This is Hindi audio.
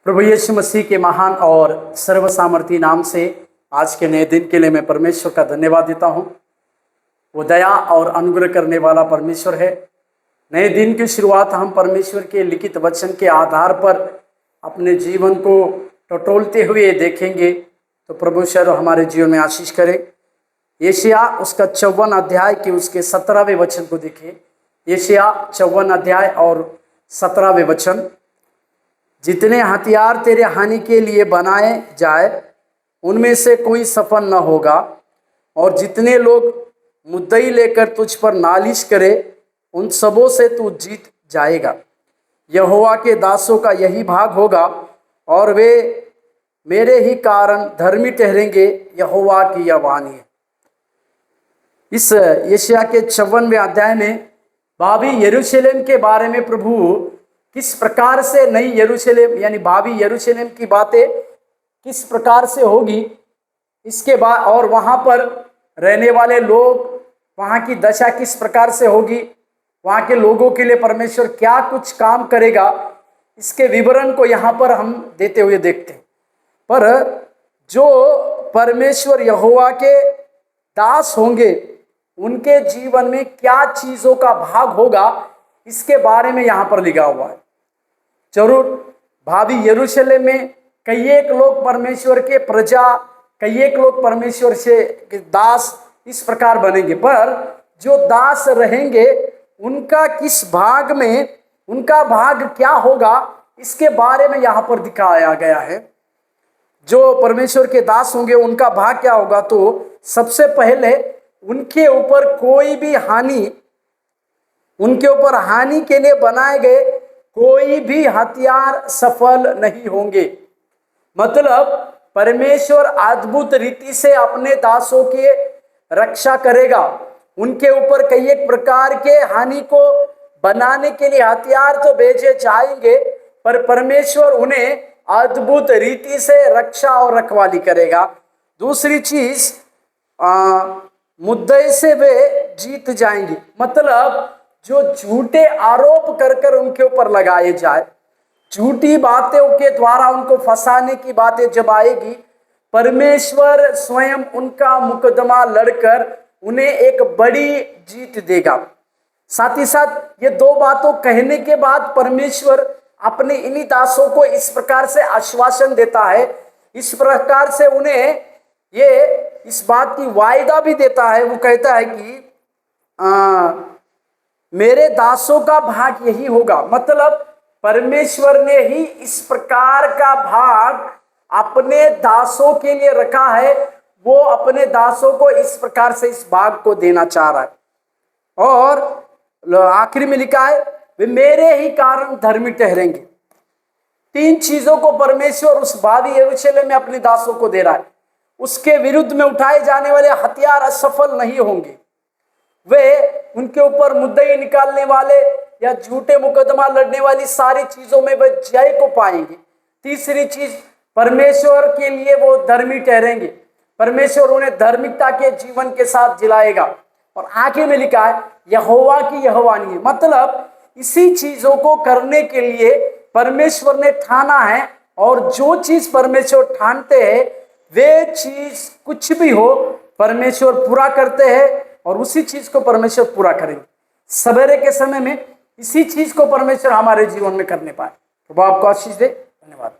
प्रभु यीशु मसीह के महान और सर्वसामर्थी नाम से आज के नए दिन के लिए मैं परमेश्वर का धन्यवाद देता हूँ। वो दया और अनुग्रह करने वाला परमेश्वर है। नए दिन की शुरुआत हम परमेश्वर के लिखित वचन के आधार पर अपने जीवन को टटोलते हुए देखेंगे, तो प्रभु शर हमारे जीवन में आशीष करे। यशायाह उसका 54 अध्याय के उसके 17वें वचन को देखिए। यशायाह 54 अध्याय और 17वें वचन। जितने हथियार तेरे हानि के लिए बनाए जाए उनमें से कोई सफल न होगा, और जितने लोग मुद्दई लेकर तुझ पर नालिश करे उन सबों से तू जीत जाएगा। यहोवा के दासों का यही भाग होगा और वे मेरे ही कारण धर्मी ठहरेंगे। यहोवा की यह वाणी है। इस यशायाह के 54वें अध्याय में भावी यरूशलेम के बारे में प्रभु किस प्रकार से नई यरूशलेम यानी भावी यरूशलेम की बातें किस प्रकार से होगी, इसके बाद और वहाँ पर रहने वाले लोग, वहाँ की दशा किस प्रकार से होगी, वहाँ के लोगों के लिए परमेश्वर क्या कुछ काम करेगा, इसके विवरण को यहाँ पर हम देते हुए देखते हैं। पर जो परमेश्वर यहोवा के दास होंगे उनके जीवन में क्या चीज़ों का भाग होगा, इसके बारे में यहाँ पर लिखा हुआ है। जरूर भावी यरूशलेम में कई एक लोग परमेश्वर के प्रजा, कई एक लोग परमेश्वर से दास इस प्रकार बनेंगे, पर जो दास रहेंगे उनका किस भाग में, उनका भाग क्या होगा, इसके बारे में यहाँ पर दिखाया गया है। जो परमेश्वर के दास होंगे उनका भाग क्या होगा, तो सबसे पहले उनके ऊपर कोई भी हानि, उनके ऊपर हानि के लिए बनाए गए कोई भी हथियार सफल नहीं होंगे। मतलब परमेश्वर अद्भुत रीति से अपने दासों की रक्षा करेगा। उनके ऊपर कई एक प्रकार के हानि को बनाने के लिए हथियार तो भेजे जाएंगे, पर परमेश्वर उन्हें अद्भुत रीति से रक्षा और रखवाली करेगा। दूसरी चीज, मुद्दे से वे जीत जाएंगे। मतलब जो झूठे आरोप कर उनके ऊपर लगाए जाए, झूठी बातों के द्वारा उनको फंसाने की बातें जब आएगी, परमेश्वर स्वयं उनका मुकदमा लड़कर उन्हें एक बड़ी जीत देगा। साथ ही साथ ये दो बातों कहने के बाद परमेश्वर अपने इन्हीं दासों को इस प्रकार से आश्वासन देता है, इस प्रकार से उन्हें ये इस बात की वायदा भी देता है। वो कहता है कि मेरे दासों का भाग यही होगा। मतलब परमेश्वर ने ही इस प्रकार का भाग अपने दासों के लिए रखा है। वो अपने दासों को इस प्रकार से इस भाग को देना चाह रहा है। और आखिरी में लिखा है, वे मेरे ही कारण धर्मी ठहरेंगे। तीन चीजों को परमेश्वर उस भावी यरूशलेम में अपने दासों को दे रहा है। उसके विरुद्ध में उठाए जाने वाले हथियार असफल नहीं होंगे। वे उनके ऊपर मुद्दई निकालने वाले या झूठे मुकदमा लड़ने वाली सारी चीजों में वे जय को पाएंगे। तीसरी चीज, परमेश्वर के लिए वो धर्मी ठहरेंगे। परमेश्वर उन्हें धार्मिकता के जीवन के साथ जिलाएगा। और आगे में लिखा है, यहोवा की यह वाणी है। मतलब इसी चीजों को करने के लिए परमेश्वर ने ठाना है, और जो चीज परमेश्वर ठानते हैं वे चीज कुछ भी हो परमेश्वर पूरा करते हैं, और उसी चीज को परमेश्वर पूरा करेंगे। सवेरे के समय में इसी चीज को परमेश्वर हमारे जीवन में करने पाए। तो आपको आशीष दे। धन्यवाद।